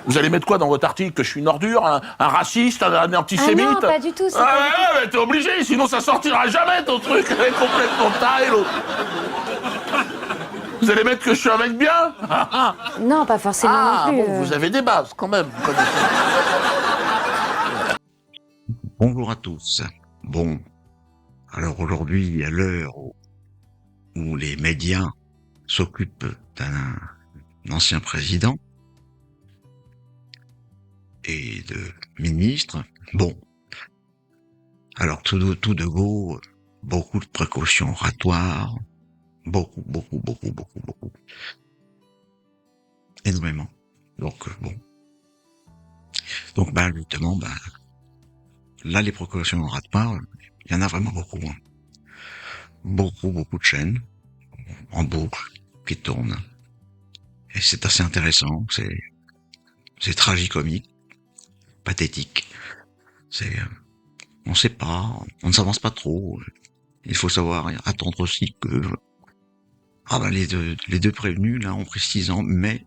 Vous allez mettre quoi dans votre article? Que je suis une ordure, un raciste, un antisémite? Ah non, pas du tout. Ouais, t'es obligé, sinon ça sortira jamais ton truc. Elle est complètement tarée, l'autre. Vous allez mettre que je suis un mec bien? Non, pas forcément non plus. Bon, vous avez des bases quand même. Vous connaissez. Bonjour à tous. Bon, alors aujourd'hui, à l'heure où les médias s'occupent d'un ancien président et de ministres, bon, alors tout de go, beaucoup de précautions oratoires, beaucoup, énormément. Donc bon, donc justement, là les précautions oratoires, il y en a vraiment beaucoup, hein. Beaucoup de chaînes en boucle qui tournent. Et c'est assez intéressant, c'est tragicomique, pathétique. On sait pas, on ne s'avance pas trop. Il faut savoir attendre aussi que, les deux prévenus, là, ont pris 6 ans, mais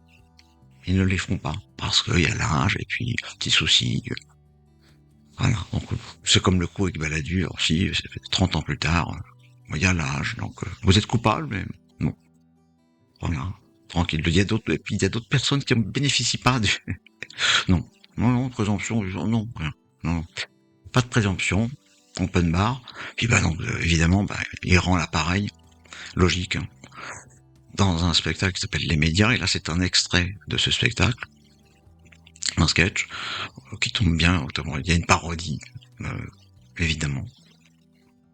ils ne les font pas. Parce qu'il y a l'âge, et puis, petits soucis. Voilà. Donc, c'est comme le coup avec Balladur aussi, 30 ans plus tard, il y a l'âge, donc, vous êtes coupable, mais non. Voilà. Tranquille. Il y a d'autres personnes qui ne bénéficient pas du, non, présomption, non, rien. Non, pas de présomption, open bar. Puis donc, évidemment, il rend l'appareil logique, hein, dans un spectacle qui s'appelle Les Médias, et là c'est un extrait de ce spectacle, un sketch, qui tombe bien, notamment, il y a une parodie, évidemment,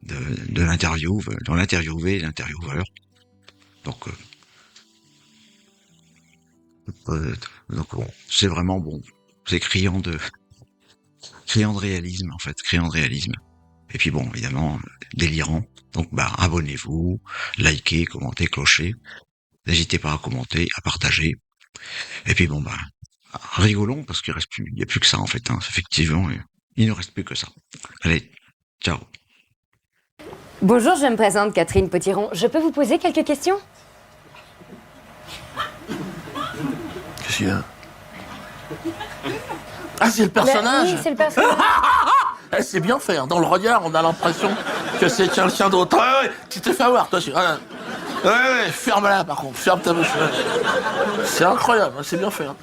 de l'interview, dans l'interviewé et l'intervieweur. Donc bon, c'est vraiment bon, c'est criant de réalisme, en fait, criant de réalisme. Et puis bon, évidemment, délirant. Donc abonnez-vous, likez, commentez, clochez. N'hésitez pas à commenter, à partager. Et puis bon rigolons, parce qu'il reste plus, il n'y a plus que ça en fait, hein. Effectivement, il ne reste plus que ça. Allez, ciao. Bonjour, je me présente Catherine Potiron. Je peux vous poser quelques questions? Qu'est-ce qu'il y a? Ah, c'est le personnage. Oui, c'est le personnage. C'est bien fait, hein. Dans le regard, on a l'impression que c'est quelqu'un d'autre. Ouais, tu t'es fait avoir, toi. Ouais, ferme-la, par contre. Ferme ta bouche. C'est incroyable, c'est bien fait, hein.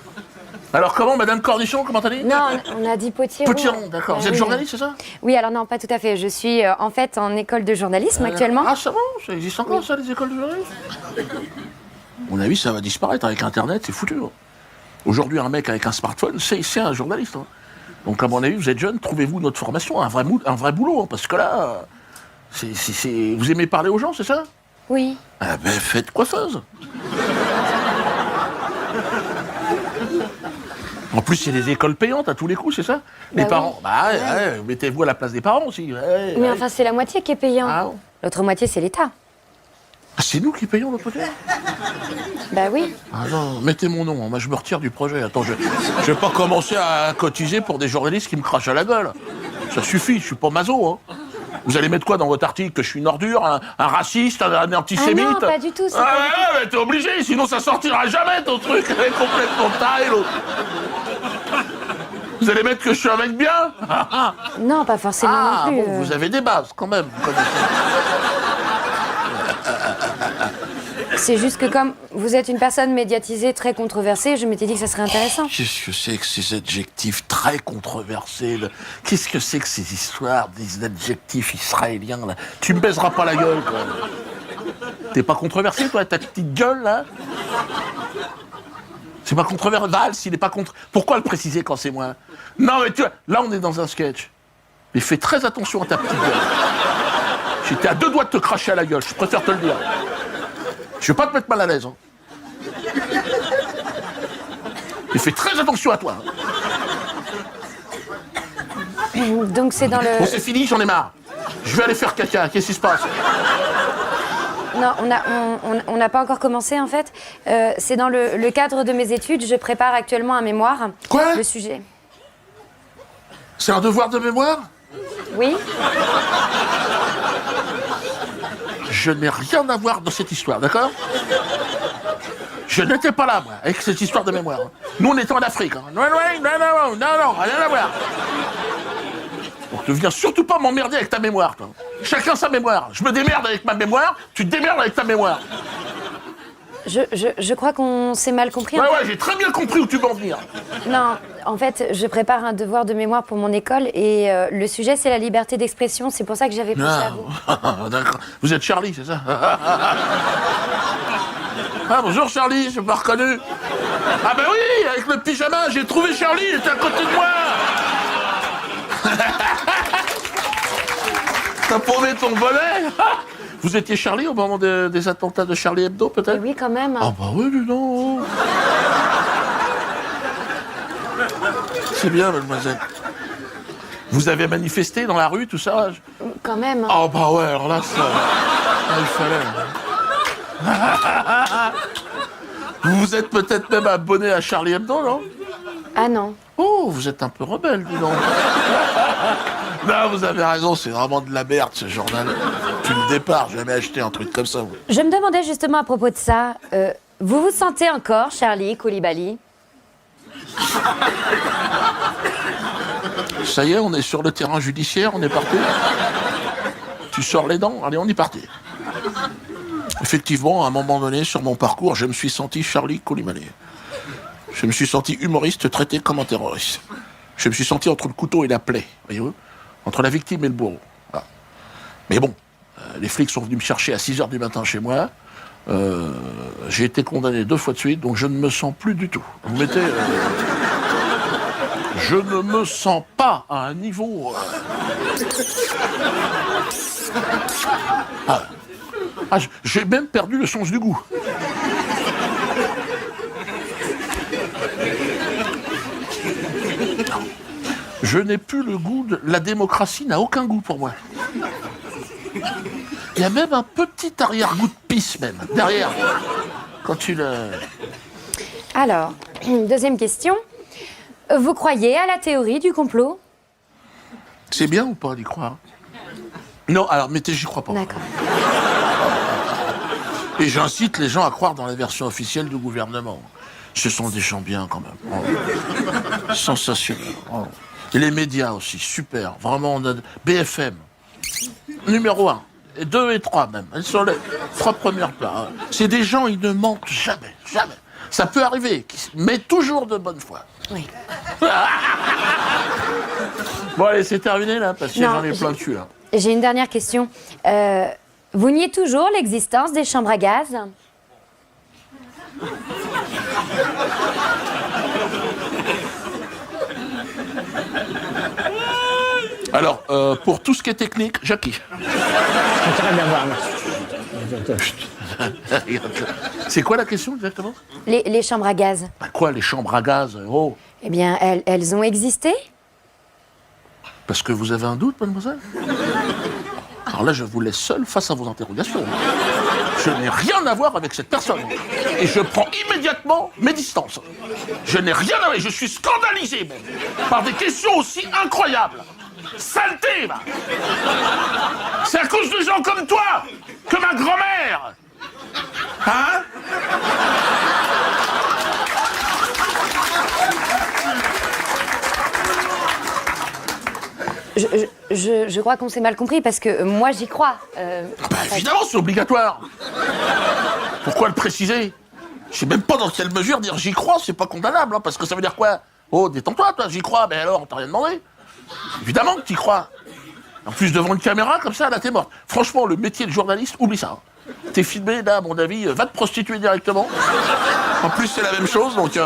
Alors, comment, Madame Cornichon, comment t'as dit? Non, on a dit Potiron. Potiron, d'accord. Vous êtes Oui. journaliste, c'est ça? Oui, alors non, pas tout à fait. Je suis en fait en école de journalisme actuellement. Ah, ça va? Ça existe encore, ça, les écoles de journalisme? À mon avis, ça va disparaître avec Internet, c'est foutu, hein. Aujourd'hui, un mec avec un smartphone, c'est un journaliste, hein. Donc, à mon avis, vous êtes jeune, trouvez-vous notre formation, un vrai boulot, hein, parce que là, vous aimez parler aux gens, c'est ça? Oui. Ah faites coiffeuse. En plus, il y a des écoles payantes à tous les coups, c'est ça? Les parents, ouais. mettez-vous à la place des parents aussi. Mais enfin, c'est la moitié qui est payant. Ah, bon. L'autre moitié, c'est l'État. Ah, c'est nous qui payons l'autre côté? Bah oui. Ah non, mettez mon nom, hein. Moi je me retire du projet. Attends, je vais pas commencer à cotiser pour des journalistes qui me crachent à la gueule. Ça suffit, je suis pas maso, hein. Vous allez mettre quoi dans votre article? Que je suis une ordure, un raciste, un antisémite? Ah non, pas du tout. Mais t'es obligé, sinon ça sortira jamais ton truc. Elle est complètement tarée, l'autre. Vous allez mettre que je suis un mec bien? Non, pas forcément non plus. Bon, vous avez des bases quand même. Vous connaissez. C'est juste que comme vous êtes une personne médiatisée, très controversée, je m'étais dit que ça serait intéressant. Qu'est-ce que c'est que ces adjectifs très controversés là? Qu'est-ce que c'est que ces histoires, des adjectifs israéliens là? Tu me baiseras pas la gueule, quoi. T'es pas controversé, toi, ta petite gueule, là? C'est pas controversé. Valls, il est pas contre. Pourquoi le préciser quand c'est moi? Non, mais tu vois, là, on est dans un sketch. Mais fais très attention à ta petite gueule. J'étais à 2 doigts de te cracher à la gueule, je préfère te le dire. Je vais pas te mettre mal à l'aise, hein. Et fais très attention à toi, hein. Donc c'est dans le... Bon, c'est fini, j'en ai marre. Je vais aller faire caca, qu'est-ce qui se passe? Non, on n'a pas encore commencé en fait. C'est dans le cadre de mes études. Je prépare actuellement un mémoire. Quoi? Le sujet. C'est un devoir de mémoire? Oui. Je n'ai rien à voir dans cette histoire, d'accord? Je n'étais pas là, moi, avec cette histoire de mémoire. Nous, on était en Afrique. Hein. Non, rien à voir. Donc, ne viens surtout pas m'emmerder avec ta mémoire, toi. Chacun sa mémoire. Je me démerde avec ma mémoire, tu te démerdes avec ta mémoire. Je crois qu'on s'est mal compris. Ouais, j'ai très bien compris où tu veux en venir. Non, en fait, je prépare un devoir de mémoire pour mon école et le sujet, c'est la liberté d'expression. C'est pour ça que j'avais pensé à vous. D'accord. Vous êtes Charlie, c'est ça? Ah, bonjour Charlie, je pas reconnu. Ah ben oui, avec le pyjama, j'ai trouvé Charlie, il était à côté de moi. T'as paumé ton volet. Vous étiez Charlie au moment des attentats de Charlie Hebdo, peut-être? Oui, quand même. Ah bah oui, dis donc. C'est bien, mademoiselle. Vous avez manifesté dans la rue, tout ça? Quand même. Ah bah ouais, alors là, ça... il fallait. Vous vous êtes peut-être même abonné à Charlie Hebdo, non? Ah non. Oh, vous êtes un peu rebelle, dis donc. Non, vous avez raison, c'est vraiment de la merde, ce journal. Depuis le départ, j'ai jamais acheté un truc comme ça. Vous. Je me demandais justement à propos de ça, vous vous sentez encore, Charlie Koulibaly? Ça y est, on est sur le terrain judiciaire, on est parti. Tu sors les dents, allez, on est parti. Effectivement, à un moment donné, sur mon parcours, je me suis senti Charlie Koulibaly. Je me suis senti humoriste traité comme un terroriste. Je me suis senti entre le couteau et la plaie, voyez-vous, entre la victime et le bourreau. Voilà. Mais bon, les flics sont venus me chercher à 6h du matin chez moi. J'ai été condamné 2 fois de suite, donc je ne me sens plus du tout. Vous mettez... je ne me sens pas à un niveau... j'ai même perdu le sens du goût. Je n'ai plus le goût de... La démocratie n'a aucun goût pour moi. Il y a même un petit arrière-goût de pisse, même, derrière. Quand tu le... Alors, deuxième question. Vous croyez à la théorie du complot? C'est bien ou pas d'y croire? Non, alors, mais j'y crois pas. D'accord. Et j'incite les gens à croire dans la version officielle du gouvernement. Ce sont des gens bien, quand même. Oh. Sensationnel. Oh. Et les médias aussi, super. Vraiment, on a... BFM, numéro 1. Et 2 et 3 même. Elles sont les 3 premières places. C'est des gens, ils ne mentent jamais, jamais. Ça peut arriver, mais toujours de bonne foi. Oui. Bon, allez, c'est terminé, là, parce que j'en ai plein de cul, là. J'ai une dernière question. Vous niez toujours l'existence des chambres à gaz? Alors, pour tout ce qui est technique, Jackie. C'est quoi la question exactement? Les chambres à gaz. Bah quoi, les chambres à gaz? Oh. Eh bien, elles ont existé? Parce que vous avez un doute, mademoiselle? Alors là, je vous laisse seul face à vos interrogations. Je n'ai rien à voir avec cette personne. Et je prends immédiatement mes distances. Je n'ai rien à voir, je suis scandalisé même, par des questions aussi incroyables. Saleté, va! C'est à cause de gens comme toi que ma grand-mère... Hein? Je crois qu'on s'est mal compris parce que moi j'y crois. Bah évidemment, c'est obligatoire. Pourquoi le préciser? Je sais même pas dans quelle mesure dire j'y crois, c'est pas condamnable, hein, parce que ça veut dire quoi? Oh, détends-toi, toi, j'y crois, mais alors, on t'a rien demandé. Évidemment que t'y crois. En plus, devant une caméra, comme ça, là, t'es mort. Franchement, le métier de journaliste, oublie ça. T'es filmé, là, à mon avis, va te prostituer directement. En plus, c'est la même chose, donc...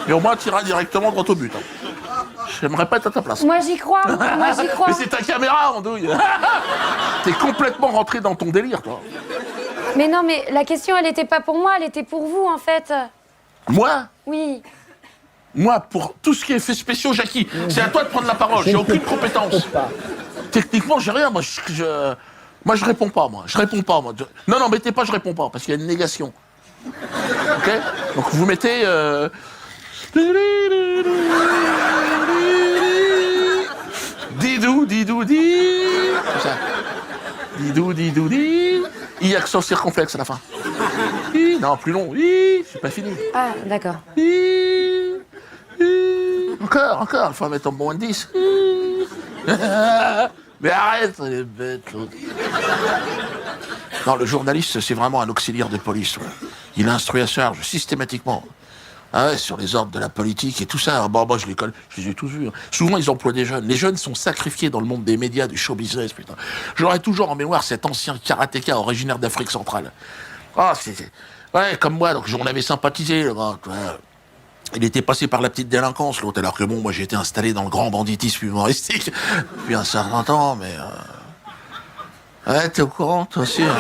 Mais au moins, t'iras directement droit au but. Hein. J'aimerais pas être à ta place. Moi j'y crois, moi j'y crois. Mais c'est ta caméra, andouille. T'es complètement rentré dans ton délire, toi. Mais non, mais la question, elle était pas pour moi, elle était pour vous, en fait. Moi? Oui. Moi, pour tout ce qui est effets spéciaux, Jackie, c'est à toi de prendre la parole. J'ai aucune compétence. Techniquement, j'ai rien. Moi, je réponds pas, moi. Je réponds pas, moi. Non, mettez pas, je réponds pas, parce qu'il y a une négation. Ok? Donc, vous mettez... Didou, didou, di. Comme ça. Didou, didou, di. I accent circonflexe à la fin. non, plus long. Oui, c'est pas fini. Ah, d'accord. Oui, oui. Encore, il faut mettre en moins de 10. Mais arrête, les bêtes, l'autre. Non, le journaliste, c'est vraiment un auxiliaire de police. Ouais. Il instruit à charge, systématiquement. Ah ouais, sur les ordres de la politique et tout ça. Ah, moi, je les ai tous vus. Hein. Souvent, ils emploient des jeunes. Les jeunes sont sacrifiés dans le monde des médias, du show business, putain. J'aurai toujours en mémoire cet ancien karatéka originaire d'Afrique centrale. Ah, ouais, comme moi, donc on avait sympathisé, le gars. Ouais. Il était passé par la petite délinquance, l'autre, alors que bon, moi, j'étais installé dans le grand banditisme humoristique depuis un certain temps, mais... Ouais, t'es au courant, toi aussi, hein.